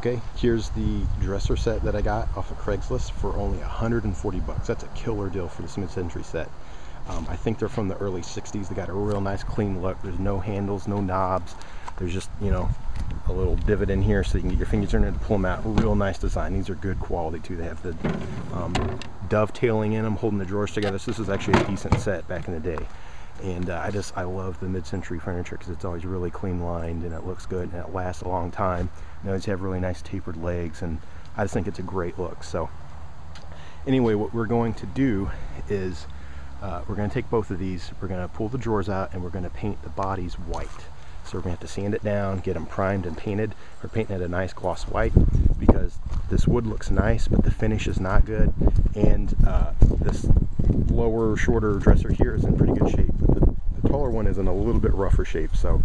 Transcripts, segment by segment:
Okay, here's the dresser set that I got off of Craigslist for only 140 bucks. That's a killer deal for this mid-century set. I think they're from the early 60s. They got a real nice clean look. There's no handles, no knobs. There's just, you know, a little divot in here so you can get your fingers in there and pull them out. Real nice design. These are good quality too. They have the dovetailing in them, holding the drawers together. So this is actually a decent set back in the day. And I love the mid-century furniture because it's always really clean lined and it looks good and it lasts a long time. They always have really nice tapered legs, and I just think it's a great look. So anyway, what we're going to do is we're going to take both of these, we're going to pull the drawers out, and we're going to paint the bodies white. So we're going to have to sand it down, get them primed and painted. We're painting it a nice gloss white because this wood looks nice, but the finish is not good. And this lower, shorter dresser here is in pretty good shape, but the taller one is in a little bit rougher shape. So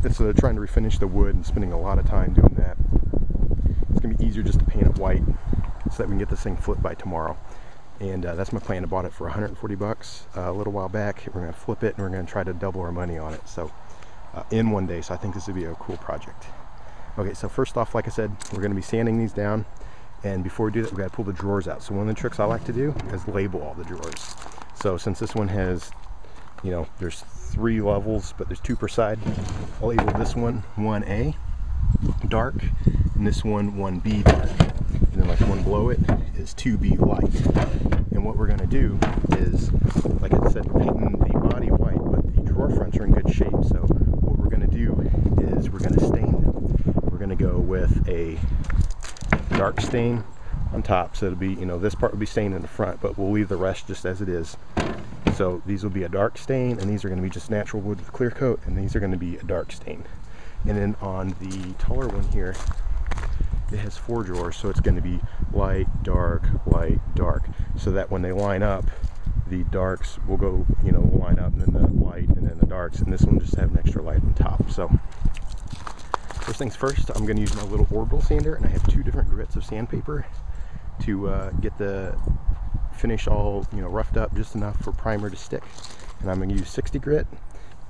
it's trying to refinish the wood and spending a lot of time doing that. It's going to be easier just to paint it white so that we can get this thing flipped by tomorrow. And that's my plan. I bought it for 140 bucks a little while back. We're going to flip it and we're going to try to double our money on it. So in one day. So I think this would be a cool project. Okay, so first off, like I said, we're going to be sanding these down. And before we do that, we got to pull the drawers out. So one of the tricks I like to do is label all the drawers. So since this one has, you know, there's 3 levels, but there's 2 per side, I'll label this one 1A dark, and this one 1B dark. And then like one below it is 2B light. And what we're going to do is, like I said, we're painting the body white, but the drawer fronts are in good shape. So what we're going to do is we're going to stain them. We're going to go with a dark stain on top, so it'll be, you know, this part will be stained in the front, but we'll leave the rest just as it is. So these will be a dark stain, and these are going to be just natural wood with clear coat, and these are going to be a dark stain. And then on the taller one here, it has 4 drawers, so it's going to be light, dark, so that when they line up, the darks will go, you know, will line up, and then the light, and then the darks, and this one will just have an extra light on top. So first things first, I'm going to use my little orbital sander, and I have 2 different grits of sandpaper to get the finish all, you know, roughed up just enough for primer to stick. And I'm going to use 60 grit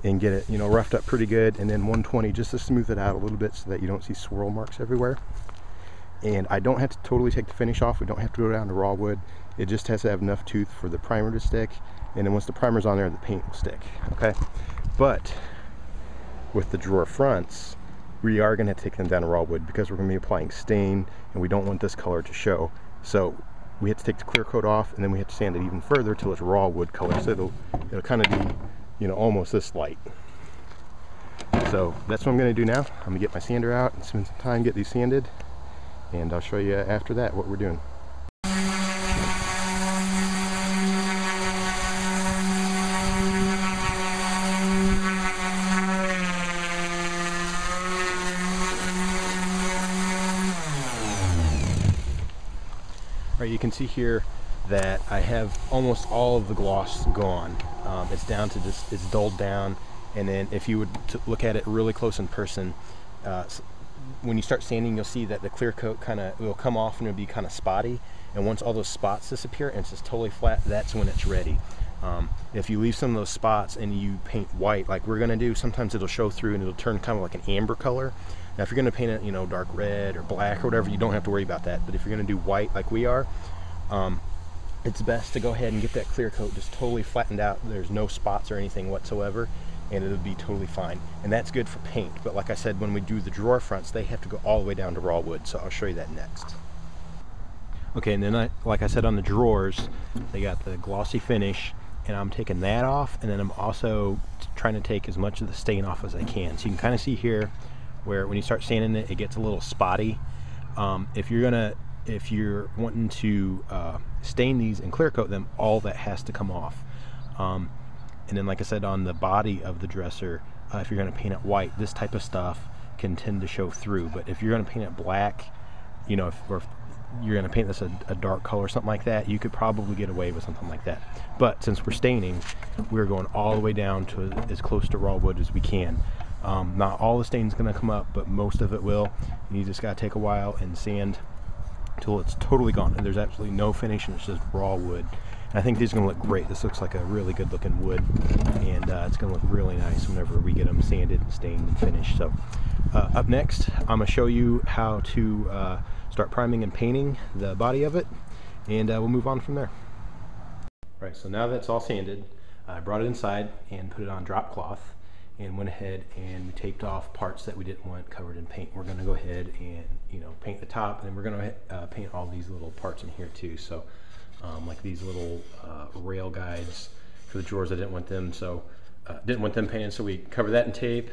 and get it, you know, roughed up pretty good, and then 120 just to smooth it out a little bit so that you don't see swirl marks everywhere. And I don't have to totally take the finish off. We don't have to go down to raw wood. It just has to have enough tooth for the primer to stick, and then once the primer's on there, the paint will stick. Okay, but with the drawer fronts, we are going to take them down to raw wood because we're going to be applying stain, and we don't want this color to show. So we have to take the clear coat off, and then we have to sand it even further till it's raw wood color. So it'll kind of be, you know, almost this light. So that's what I'm going to do now. I'm going to get my sander out and spend some time get these sanded, and I'll show you after that what we're doing. All right, you can see here that I have almost all of the gloss gone. It's down to just, it's dulled down. And then if you would look at it really close in person, when you start sanding, you'll see that the clear coat will come off and it'll be kind of spotty. And once all those spots disappear and it's just totally flat, that's when it's ready. If you leave some of those spots and you paint white, like we're gonna do, sometimes it'll show through and it'll turn kind of like an amber color. Now, if you're gonna paint it, you know, dark red or black or whatever, you don't have to worry about that. But if you're gonna do white like we are, it's best to go ahead and get that clear coat just totally flattened out. There's no spots or anything whatsoever, and it'll be totally fine. And that's good for paint. But like I said, when we do the drawer fronts, they have to go all the way down to raw wood. So I'll show you that next. Okay, and then like I said, on the drawers, they got the glossy finish, and I'm taking that off, and then I'm also trying to take as much of the stain off as I can. So you can kind of see here where when you start sanding it, it gets a little spotty. If you're wanting to stain these and clear coat them, all that has to come off. And then, like I said, on the body of the dresser, if you're going to paint it white, this type of stuff can tend to show through. But if you're going to paint it black, you know, if you're going to paint this a dark color or something like that, you could probably get away with something like that. But since we're staining, we're going all the way down to as close to raw wood as we can. Not all the stain's going to come up, but most of it will. And you just got to take a while and sand until it's totally gone and there's absolutely no finish and it's just raw wood. I think these are going to look great. This looks like a really good looking wood, and it's going to look really nice whenever we get them sanded and stained and finished. So up next, I'm going to show you how to start priming and painting the body of it, and we'll move on from there. All right, so now that it's all sanded, I brought it inside and put it on drop cloth and went ahead and we taped off parts that we didn't want covered in paint. We're going to go ahead and paint the top, and then we're going to paint all these little parts in here too. So like these little rail guides for the drawers, I didn't want them, so didn't want them painted, so we cover that in tape,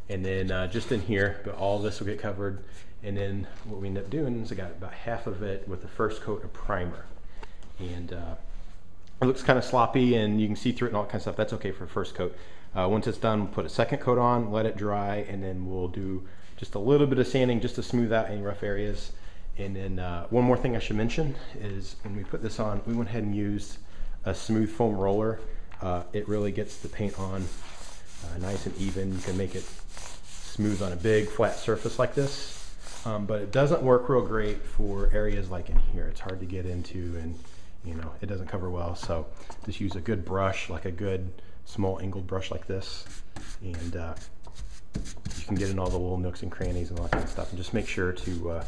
and then just in here, but all this will get covered. And then what we end up doing is I got about half of it with the first coat of primer, and it looks kind of sloppy and you can see through it and all that kind of stuff. That's okay for the first coat. Once it's done, we'll put a second coat on, let it dry, and then we'll do just a little bit of sanding just to smooth out any rough areas. And then one more thing I should mention is when we put this on, we went ahead and used a smooth foam roller. It really gets the paint on nice and even. You can make it smooth on a big flat surface like this, but it doesn't work real great for areas like in here. It's hard to get into, and it doesn't cover well. So just use a good brush, like a good small angled brush like this, and you can get in all the little nooks and crannies and all that kind of stuff. And just make sure to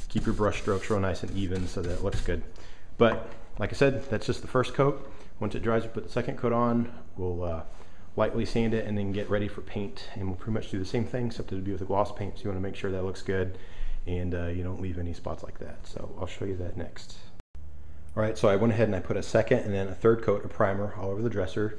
keep your brush strokes real nice and even so that it looks good. But like I said, that's just the first coat. Once it dries, we put the second coat on. We'll lightly sand it and then get ready for paint. And we'll pretty much do the same thing, except it'll be with a gloss paint. So you want to make sure that looks good and you don't leave any spots like that. So I'll show you that next. All right, so I went ahead and I put a second and then a third coat of primer all over the dresser,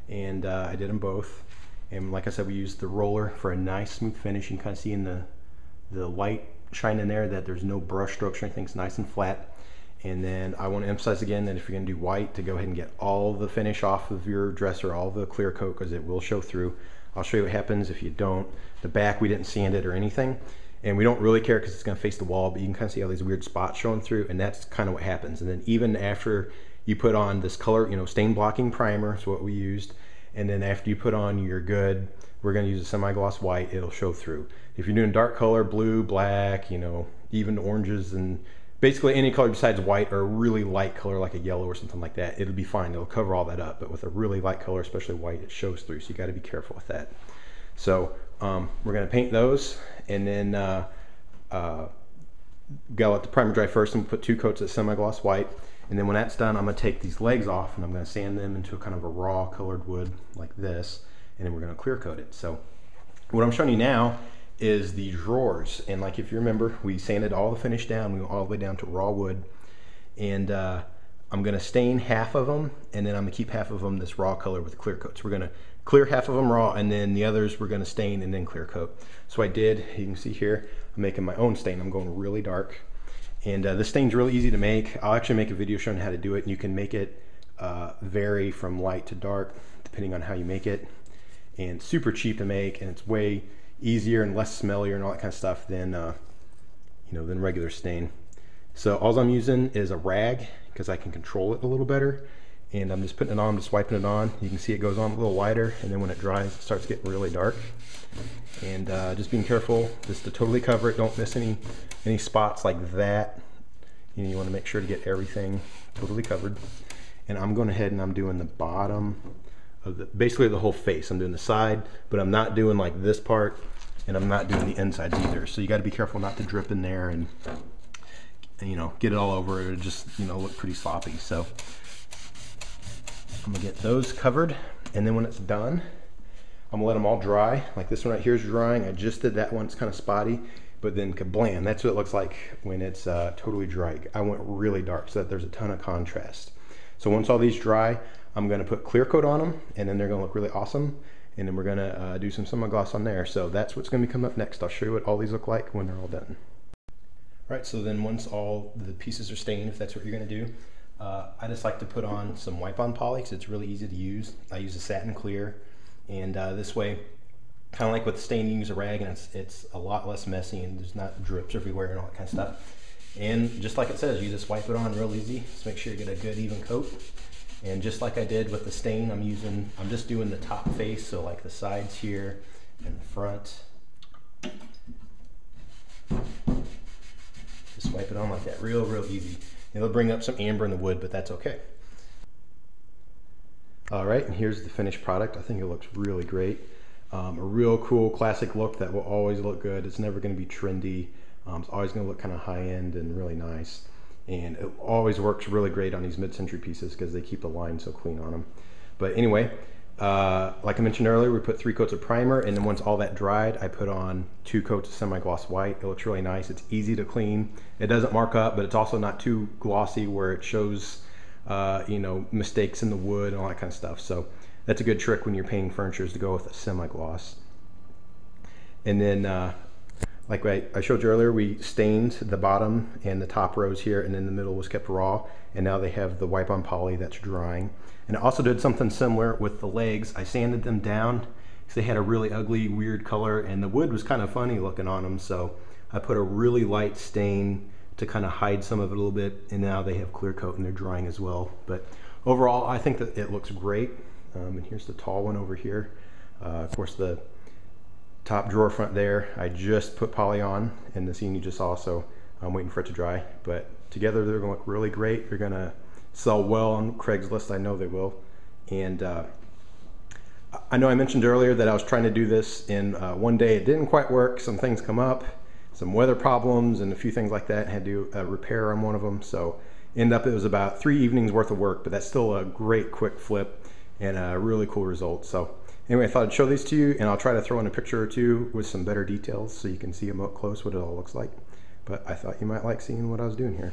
and I did them both. And like I said, we used the roller for a nice smooth finish. You can kind of see in the light shine in there that there's no brush strokes or anything. It's nice and flat. And then I want to emphasize again that if you're going to do white, to go ahead and get all the finish off of your dresser, all the clear coat, because it will show through. I'll show you what happens if you don't. The back, we didn't sand it or anything, and we don't really care because it's going to face the wall, but you can kind of see all these weird spots showing through, and that's kind of what happens. And then even after you put on this color, stain blocking primer is what we used, and then after you put on your good, we're going to use a semi-gloss white, it'll show through. If you're doing dark color, blue, black, even oranges, and basically any color besides white, or a really light color like a yellow or something like that, it'll be fine. It'll cover all that up. But with a really light color, especially white, it shows through. So you got to be careful with that. So we're going to paint those, and then gotta let the primer dry first, and put 2 coats of semi-gloss white. And then when that's done, I'm going to take these legs off and I'm going to sand them into a kind of a raw colored wood like this, and then we're going to clear coat it. So what I'm showing you now is the drawers, and like if you remember, we sanded all the finish down, we went all the way down to raw wood, and I'm going to stain half of them, and then I'm going to keep half of them this raw color with clear coat. So we're going to clear half of them raw, and then the others we're going to stain and then clear coat. So I did, you can see here, I'm making my own stain. I'm going really dark, and this stain's really easy to make. I'll actually make a video showing how to do it, and you can make it vary from light to dark depending on how you make it, and super cheap to make, and it's way easier and less smellier and all that kind of stuff than than regular stain. So all I'm using is a rag because I can control it a little better, and I'm just putting it on, just wiping it on. You can see it goes on a little lighter, and then when it dries, it starts getting really dark. And just being careful just to totally cover it. Don't miss any spots like that. You want to make sure to get everything totally covered. And I'm going ahead and I'm doing the bottom of basically the whole face. I'm doing the side, but I'm not doing like this part, and I'm not doing the insides either. So you got to be careful not to drip in there and get it all over. It'll just look pretty sloppy. So I'm gonna get those covered, and then when it's done, I'm gonna let them all dry. Like this one right here is drying. I just did that one. It's kind of spotty, but then kablam, that's what it looks like when it's totally dry. I went really dark so that there's a ton of contrast. So once all these dry, I'm going to put clear coat on them, and then they're going to look really awesome. And then we're going to do some semi-gloss on there. So that's what's going to be coming up next. I'll show you what all these look like when they're all done. All right, so then once all the pieces are stained, if that's what you're going to do, I just like to put on some wipe-on poly because it's really easy to use. I use a satin clear, and this way, kind of like with the stain, you use a rag, and it's a lot less messy, and there's not drips everywhere and all that kind of stuff. And just like it says, you just wipe it on real easy. Just make sure you get a good even coat. And just like I did with the stain, I'm just doing the top face, so like the sides here and the front. Just wipe it on like that, real easy. It'll bring up some amber in the wood, but that's okay. All right, and here's the finished product. I think it looks really great. A real cool classic look that will always look good. It's never going to be trendy. It's always going to look kind of high end and really nice. And it always works really great on these mid-century pieces because they keep the line so clean on them. But anyway, like I mentioned earlier, we put 3 coats of primer, and then once all that dried, I put on 2 coats of semi-gloss white. It looks really nice. It's easy to clean. It doesn't mark up, but it's also not too glossy where it shows you know, mistakes in the wood and all that kind of stuff. So that's a good trick when you're painting furniture, is to go with a semi-gloss. And then like I showed you earlier, we stained the bottom and the top rows here, and then the middle was kept raw, and now they have the wipe on poly that's drying. And I also did something similar with the legs. I sanded them down because they had a really ugly, weird color, and the wood was kind of funny looking on them, so I put a really light stain to kind of hide some of it a little bit, and now they have clear coat and they're drying as well. But overall, I think that it looks great. And here's the tall one over here. Of course, the top drawer front there, I just put poly on in the scene you just saw, so I'm waiting for it to dry. But together they're gonna look really great. They're gonna sell well on Craigslist, I know they will. And I know I mentioned earlier that I was trying to do this in one day. It didn't quite work. Some things come up, some weather problems and a few things like that. I had to do a repair on one of them. So end up, it was about 3 evenings worth of work, but that's still a great quick flip and a really cool result. So anyway, I thought I'd show these to you, and I'll try to throw in a picture or two with some better details so you can see them up close what it all looks like. But I thought you might like seeing what I was doing here.